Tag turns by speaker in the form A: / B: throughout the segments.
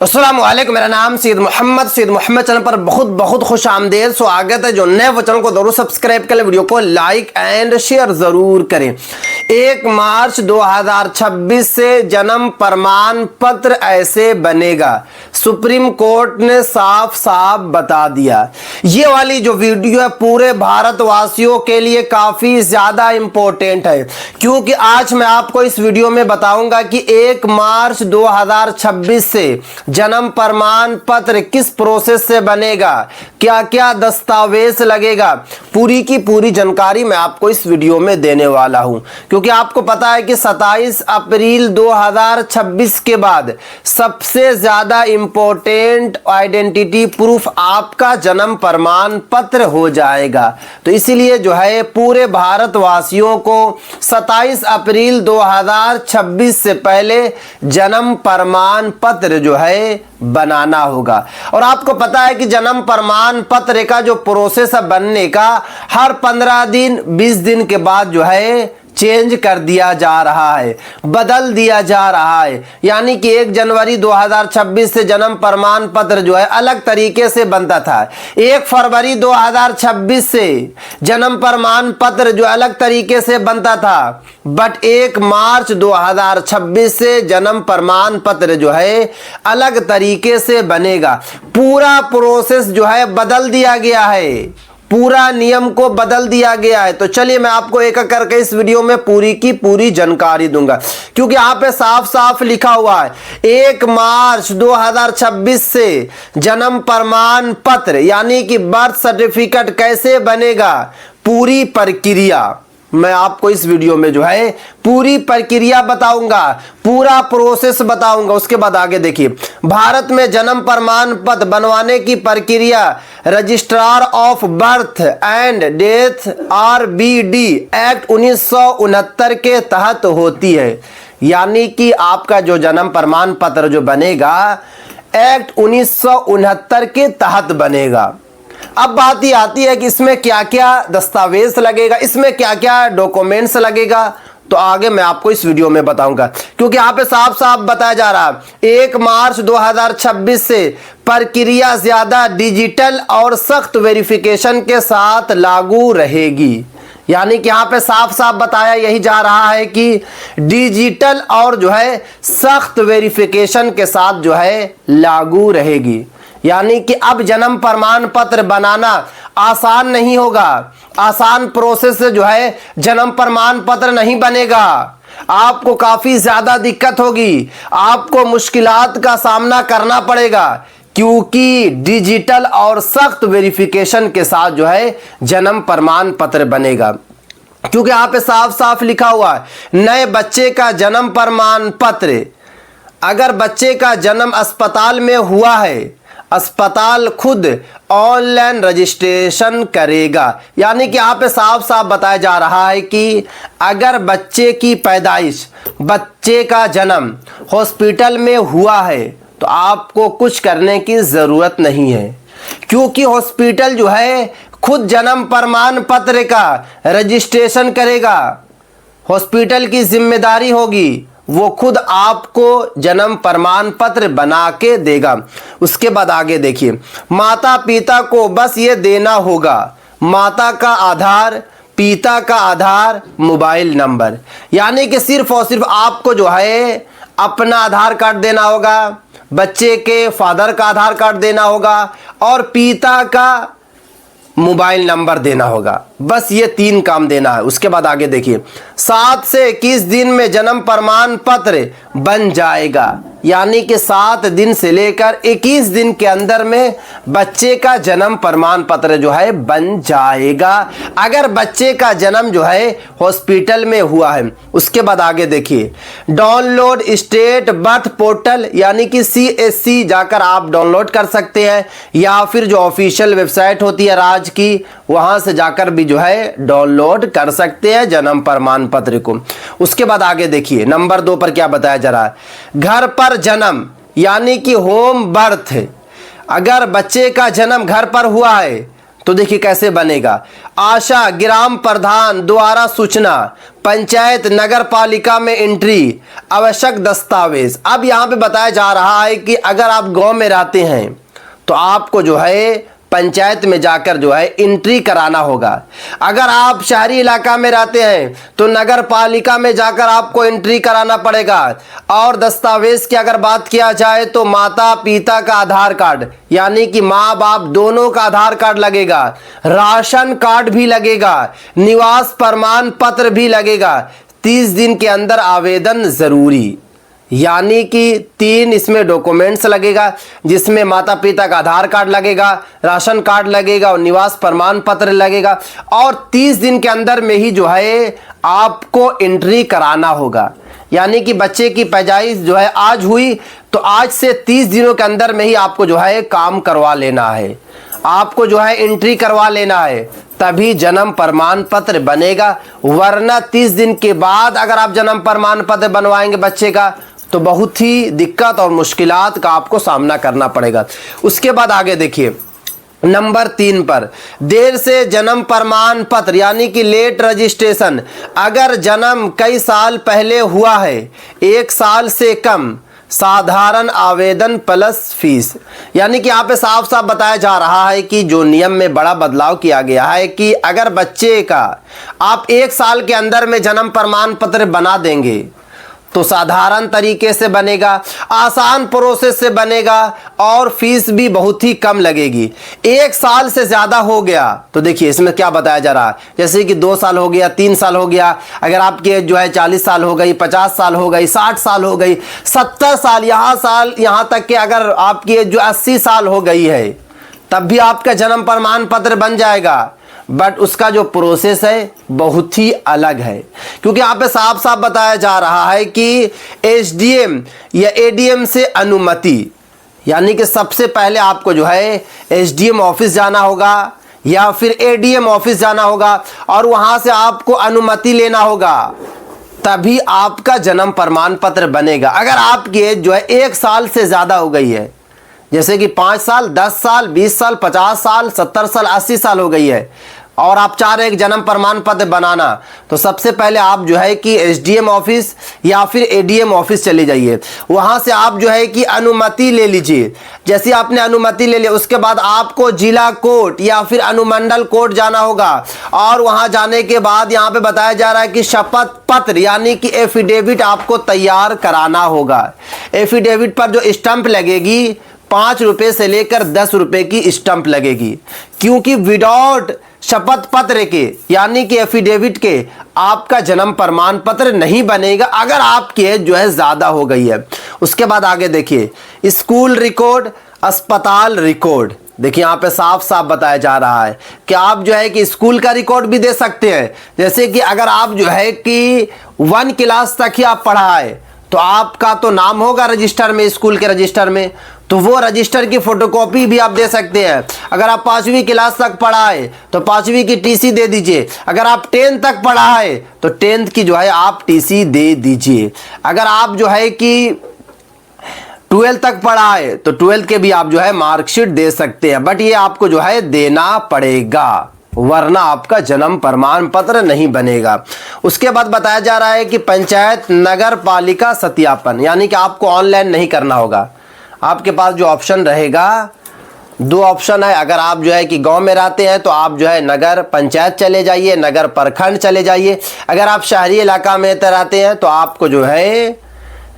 A: अस्सलाम वालेकुम। मेरा नाम सैयद मोहम्मद चैनल पर बहुत बहुत खुश आमदेद स्वागत है। जो नए वो चैनल को जरूर सब्सक्राइब करें, वीडियो को लाइक एंड शेयर जरूर करें। 1 मार्च 2026 से जन्म प्रमाण पत्र ऐसे बनेगा, सुप्रीम कोर्ट ने साफ साफ बता दिया। ये वाली जो वीडियो है पूरे भारतवासियों के लिए काफी ज्यादा इंपॉर्टेंट है, क्योंकि आज मैं आपको इस वीडियो में बताऊंगा कि 1 मार्च 2026 से जन्म प्रमाण पत्र किस प्रोसेस से बनेगा, क्या क्या दस्तावेज लगेगा, पूरी की पूरी जानकारी मैं आपको इस वीडियो में देने वाला हूं। क्योंकि आपको पता है कि 27 अप्रैल 2026 के बाद सबसे ज्यादा इंपॉर्टेंट आइडेंटिटी प्रूफ आपका जन्म प्रमाण पत्र हो जाएगा। तो इसीलिए जो है पूरे भारतवासियों को 27 अप्रैल 2026 से पहले जन्म प्रमाण पत्र जो है बनाना होगा। और आपको पता है कि जन्म प्रमाण पत्र का जो प्रोसेस है बनने का, हर 15 दिन 20 दिन के बाद जो है चेंज कर दिया जा रहा है, बदल दिया जा रहा है। यानी कि 1 जनवरी 2026 से जन्म प्रमाण पत्र जो है अलग तरीके से बनता था। 1 फरवरी 2026 से जन्म प्रमाण पत्र जो अलग तरीके से बनता था, बट 1 मार्च 2026 से जन्म प्रमाण पत्र जो है अलग तरीके से बनेगा। पूरा प्रोसेस जो है बदल दिया गया है, पूरा नियम को बदल दिया गया है। तो चलिए मैं आपको एक एक करके इस वीडियो में पूरी की पूरी जानकारी दूंगा, क्योंकि यहाँ पे साफ साफ लिखा हुआ है 1 मार्च 2026 से जन्म प्रमाण पत्र यानी कि बर्थ सर्टिफिकेट कैसे बनेगा, पूरी प्रक्रिया मैं आपको इस वीडियो में जो है पूरी प्रक्रिया बताऊंगा, पूरा प्रोसेस बताऊंगा। उसके बाद आगे देखिए, भारत में जन्म प्रमाण पत्र बनवाने की प्रक्रिया registrar of birth and death RBD act 1969 के तहत होती है। यानी कि आपका जो जन्म प्रमाण पत्र जो बनेगा एक्ट 1969 के तहत बनेगा। अब बात ही आती है कि इसमें क्या क्या दस्तावेज लगेगा, इसमें क्या क्या डॉक्यूमेंट्स लगेगा। तो आगे मैं आपको इस वीडियो में बताऊंगा, क्योंकि यहां पे साफ साफ बताया जा रहा है 1 मार्च 2026 से प्रक्रिया ज्यादा डिजिटल और सख्त वेरिफिकेशन के साथ लागू रहेगी। यानी कि यहां पे साफ साफ बताया यही जा रहा है कि डिजिटल और जो है सख्त वेरिफिकेशन के साथ जो है लागू रहेगी। यानी कि अब जन्म प्रमाण पत्र बनाना आसान नहीं होगा, आसान प्रोसेस से जो है जन्म प्रमाण पत्र नहीं बनेगा। आपको काफी ज्यादा दिक्कत होगी, आपको मुश्किलात का सामना करना पड़ेगा, क्योंकि डिजिटल और सख्त वेरिफिकेशन के साथ जो है जन्म प्रमाण पत्र बनेगा। क्योंकि यहाँ पे साफ साफ लिखा हुआ है नए बच्चे का जन्म प्रमाण पत्र, अगर बच्चे का जन्म अस्पताल में हुआ है, अस्पताल खुद ऑनलाइन रजिस्ट्रेशन करेगा। यानी कि यहाँ पे साफ साफ बताया जा रहा है कि अगर बच्चे की पैदाइश, बच्चे का जन्म हॉस्पिटल में हुआ है तो आपको कुछ करने की ज़रूरत नहीं है, क्योंकि हॉस्पिटल जो है खुद जन्म प्रमाण पत्र का रजिस्ट्रेशन करेगा। हॉस्पिटल की जिम्मेदारी होगी, वो खुद आपको जन्म प्रमाण पत्र बना के देगा। उसके बाद आगे देखिए, माता पिता को बस ये देना होगा माता का आधार, पिता का आधार, मोबाइल नंबर। यानी कि सिर्फ और सिर्फ आपको जो है अपना आधार कार्ड देना होगा, बच्चे के फादर का आधार कार्ड देना होगा और पिता का मोबाइल नंबर देना होगा। बस ये 3 काम देना है। उसके बाद आगे देखिए, 7 से 21 दिन में जन्म प्रमाण पत्र बन जाएगा। यानी कि 7 दिन से लेकर 21 दिन के अंदर में बच्चे का जन्म प्रमाण पत्र जो है बन जाएगा, अगर बच्चे का जन्म जो है हॉस्पिटल में हुआ है। उसके बाद आगे देखिए, डाउनलोड स्टेट बर्थ पोर्टल यानी कि CSC जाकर आप डाउनलोड कर सकते हैं, या फिर जो ऑफिशियल वेबसाइट होती है राज्य की, वहां से जाकर भी जो है डाउनलोड कर सकते हैं जन्म प्रमाण पत्र को। उसके बाद आगे देखिए, नंबर 2 पर क्या बताया जा रहा है, घर पर जन्म यानी कि होम बर्थ। अगर बच्चे का जन्म घर पर हुआ है तो देखिए कैसे बनेगा। आशा ग्राम प्रधान द्वारा सूचना, पंचायत नगर पालिका में एंट्री, आवश्यक दस्तावेज। अब यहाँ पे बताया जा रहा है कि अगर आप गांव में रहते हैं तो आपको जो है पंचायत में जाकर जो है एंट्री कराना होगा। अगर आप शहरी इलाका में रहते हैं तो नगर पालिका में जाकर आपको एंट्री कराना पड़ेगा। और दस्तावेज की अगर बात किया जाए तो माता पिता का आधार कार्ड, यानी कि माँ बाप दोनों का आधार कार्ड लगेगा, राशन कार्ड भी लगेगा, निवास प्रमाण पत्र भी लगेगा। 30 दिन के अंदर आवेदन जरूरी, यानी कि 3 इसमें डॉक्यूमेंट्स लगेगा, जिसमें माता पिता का आधार कार्ड लगेगा, राशन कार्ड लगेगा और निवास प्रमाण पत्र लगेगा। और 30 दिन के अंदर में ही जो है आपको एंट्री कराना होगा। यानी कि बच्चे की पैदाइश जो है आज हुई तो आज से 30 दिनों के अंदर में ही आपको जो है काम करवा लेना है, आपको जो है एंट्री करवा लेना है, तभी जन्म प्रमाण पत्र बनेगा। वरना 30 दिन के बाद अगर आप जन्म प्रमाण पत्र बनवाएंगे बच्चे का तो बहुत ही दिक्कत और मुश्किलात का आपको सामना करना पड़ेगा। उसके बाद आगे देखिए नंबर 3 पर, देर से जन्म प्रमाण पत्र यानी कि लेट रजिस्ट्रेशन। अगर जन्म कई साल पहले हुआ है, 1 साल से कम, साधारण आवेदन प्लस फीस। यानी कि यहाँ पे साफ साफ बताया जा रहा है कि जो नियम में बड़ा बदलाव किया गया है कि अगर बच्चे का आप 1 साल के अंदर में जन्म प्रमाण पत्र बना देंगे तो साधारण तरीके से बनेगा, आसान प्रोसेस से बनेगा और फीस भी बहुत ही कम लगेगी। 1 साल से ज़्यादा हो गया तो देखिए इसमें क्या बताया जा रहा है, जैसे कि 2 साल हो गया, 3 साल हो गया, अगर आपकी एज जो है 40 साल हो गई, 50 साल हो गई, 60 साल हो गई, 70 साल, यहाँ तक कि अगर आपकी एज जो 80 साल हो गई है तब भी आपका जन्म प्रमाण पत्र बन जाएगा। बट उसका जो प्रोसेस है बहुत ही अलग है, क्योंकि यहाँ पे साफ साफ बताया जा रहा है कि एसडीएम या एडीएम से अनुमति, यानी कि सबसे पहले आपको जो है एसडीएम ऑफिस जाना होगा या फिर एडीएम ऑफिस जाना होगा और वहाँ से आपको अनुमति लेना होगा, तभी आपका जन्म प्रमाण पत्र बनेगा। अगर आपकी एज जो है 1 साल से ज़्यादा हो गई है, जैसे कि 5 साल, 10 साल, 20 साल, 50 साल, 70 साल, 80 साल हो गई है और आप चाह रहे हैं जन्म प्रमाण पत्र बनाना, तो सबसे पहले आप जो है कि एसडीएम ऑफिस या फिर एडीएम ऑफिस चले जाइए। वहां से आप जो है कि अनुमति ले लीजिए। जैसे आपने अनुमति ले लिया उसके बाद आपको जिला कोर्ट या फिर अनुमंडल कोर्ट जाना होगा और वहां जाने के बाद यहाँ पे बताया जा रहा है कि शपथ पत्र यानी कि एफिडेविट आपको तैयार कराना होगा। एफिडेविट पर जो स्टंप लगेगी 5 रुपए से लेकर 10 रुपए की स्टंप लगेगी, क्योंकि विदाउट शपथ पत्र के यानी कि एफिडेविट के आपका जन्म प्रमाण पत्र नहीं बनेगा अगर आपकी एज जो है ज़्यादा हो गई है। उसके बाद आगे देखिए स्कूल रिकॉर्ड, अस्पताल रिकॉर्ड। देखिए यहाँ पे साफ साफ बताया जा रहा है कि आप जो है कि स्कूल का रिकॉर्ड भी दे सकते हैं। जैसे कि अगर आप जो है कि 1 क्लास तक ही आप पढ़ाए तो आपका तो नाम होगा रजिस्टर में, स्कूल के रजिस्टर में, तो वो रजिस्टर की फोटोकॉपी भी आप दे सकते हैं। अगर आप 5वीं क्लास तक पढ़ाए तो 5वीं की टीसी दे दीजिए। अगर आप 10th तक पढ़ाए तो 10th की जो है आप टीसी दे दीजिए। अगर आप जो है कि 12th तक पढ़ाए तो 12th के भी आप जो है मार्कशीट दे सकते हैं, बट ये आपको जो है देना पड़ेगा, वरना आपका जन्म प्रमाण पत्र नहीं बनेगा। उसके बाद बताया जा रहा है कि पंचायत नगर पालिका सत्यापन, यानी कि आपको ऑनलाइन नहीं करना होगा। आपके पास जो ऑप्शन रहेगा 2 ऑप्शन है। अगर आप जो है कि गांव में रहते हैं तो आप जो है नगर पंचायत चले जाइए, नगर प्रखंड चले जाइए। अगर आप शहरी इलाका में रहते हैं तो आपको जो है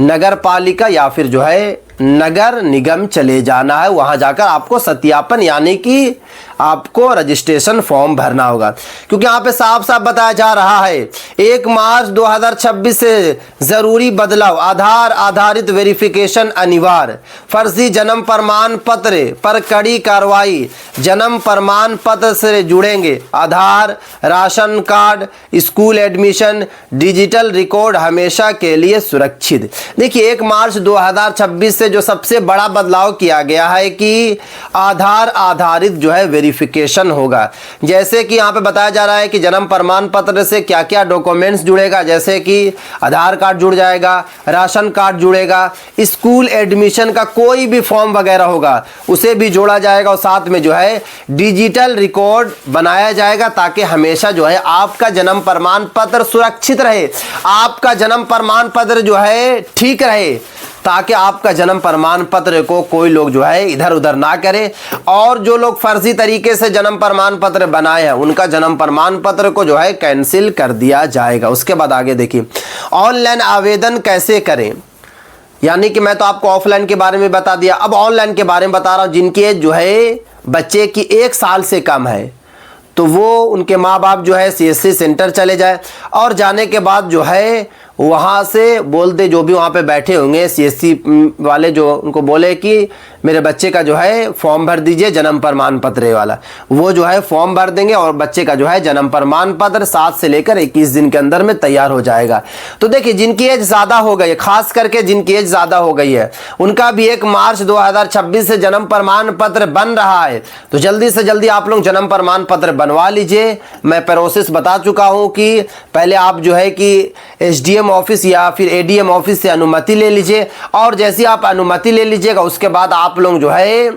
A: नगर पालिका या फिर जो है नगर निगम चले जाना है। वहां जाकर आपको सत्यापन यानी कि आपको रजिस्ट्रेशन फॉर्म भरना होगा, क्योंकि यहाँ पे साफ साफ बताया जा रहा है 1 मार्च 2026 से जरूरी बदलाव, आधार आधारित वेरिफिकेशन अनिवार्य, फर्जी जन्म प्रमाण पत्र पर कड़ी कार्रवाई, जन्म प्रमाण पत्र से जुड़ेंगे Aadhaar, ration card, school admission, digital record हमेशा के लिए सुरक्षित। देखिए 1 मार्च 2026 से जो सबसे बड़ा बदलाव किया गया है कि आधार आधारित जो है वेरिफिकेशन होगा। जैसे कि यहाँ पे बताया जा रहा है कि जन्म प्रमाण पत्र से क्या क्या डॉक्यूमेंट्स जुड़ेगा, जैसे कि आधार कार्ड जुड़ जाएगा, राशन कार्ड जुड़ेगा, स्कूल एडमिशन का कोई भी फॉर्म वगैरह होगा उसे भी जोड़ा जाएगा, और साथ में जो है डिजिटल रिकॉर्ड बनाया जाएगा ताकि हमेशा जो है आपका जन्म प्रमाण पत्र सुरक्षित रहे, आपका जन्म प्रमाण पत्र जो है ठीक रहे, ताकि आपका जन्म प्रमाण पत्र को कोई लोग जो है इधर उधर ना करे। और जो लोग फर्जी तरीके से जन्म प्रमाण पत्र बनाए हैं उनका जन्म प्रमाण पत्र को जो है कैंसिल कर दिया जाएगा। उसके बाद आगे देखिए ऑनलाइन आवेदन कैसे करें, यानी कि मैं तो आपको ऑफलाइन के बारे में बता दिया, अब ऑनलाइन के बारे में बता रहा हूं। जिनकी एज जो है बच्चे की 1 साल से कम है तो वो उनके माँ बाप जो है CSC सेंटर चले जाए, और जाने के बाद जो है वहाँ से बोल दे, जो भी वहाँ पे बैठे होंगे CSC वाले, जो उनको बोले कि मेरे बच्चे का जो है फॉर्म भर दीजिए जन्म प्रमाण पत्र वाला, वो जो है फॉर्म भर देंगे और बच्चे का जो है जन्म प्रमाण पत्र 7 से लेकर 21 दिन के अंदर में तैयार हो जाएगा। तो देखिए जिनकी एज ज़्यादा हो गई है, खास करके जिनकी एज ज़्यादा हो गई है, उनका भी 1 मार्च 2026 से जन्म प्रमाण पत्र बन रहा है, तो जल्दी से जल्दी आप लोग जन्म प्रमाण पत्र बनवा लीजिए। मैं प्रोसेस बता चुका हूँ कि पहले आप जो है कि SDM ऑफिस या फिर ADM ऑफिस से अनुमति ले लीजिए, और जैसी आप अनुमति ले लीजिएगा उसके बाद आप लोग जो है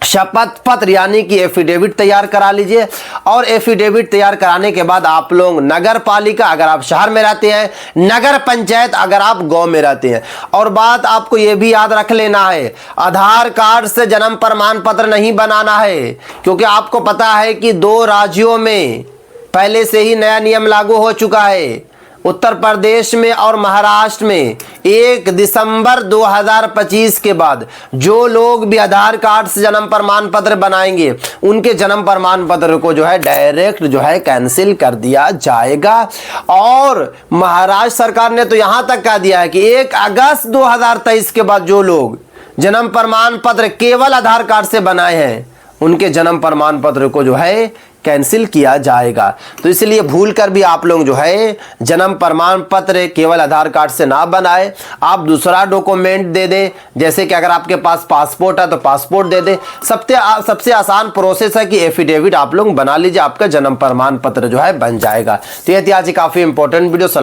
A: शपथ पत्र यानी कि एफिडेविट तैयार करा लीजिए, और एफिडेविट तैयार कराने के बाद आप लोग नगर पालिका अगर आप शहर में रहते हैं, नगर पंचायत अगर आप गांव में रहते हैं। और बात आपको यह भी याद रख लेना है, आधार कार्ड से जन्म प्रमाण पत्र नहीं बनाना है, क्योंकि आपको पता है कि 2 राज्यों में पहले से ही नया नियम लागू हो चुका है, उत्तर प्रदेश में और महाराष्ट्र में। 1 दिसंबर 2025 के बाद जो लोग भी आधार कार्ड से जन्म प्रमाण पत्र बनाएंगे उनके जन्म प्रमाण पत्र को जो है डायरेक्ट जो है कैंसिल कर दिया जाएगा। और महाराष्ट्र सरकार ने तो यहां तक कह दिया है कि 1 अगस्त 2023 के बाद जो लोग जन्म प्रमाण पत्र केवल आधार कार्ड से बनाए हैं उनके जन्म प्रमाण पत्र को जो है कैंसिल किया जाएगा। तो इसलिए भूल कर भी आप लोग जो है जन्म प्रमाण पत्र केवल आधार कार्ड से ना बनाए, आप दूसरा डॉक्यूमेंट दे दें, जैसे कि अगर आपके पास पासपोर्ट है तो पासपोर्ट दे दें। सबसे आसान प्रोसेस है कि एफिडेविट आप लोग बना लीजिए, आपका जन्म प्रमाण पत्र जो है बन जाएगा। तो यह थी आज काफ़ी इंपॉर्टेंट वीडियो।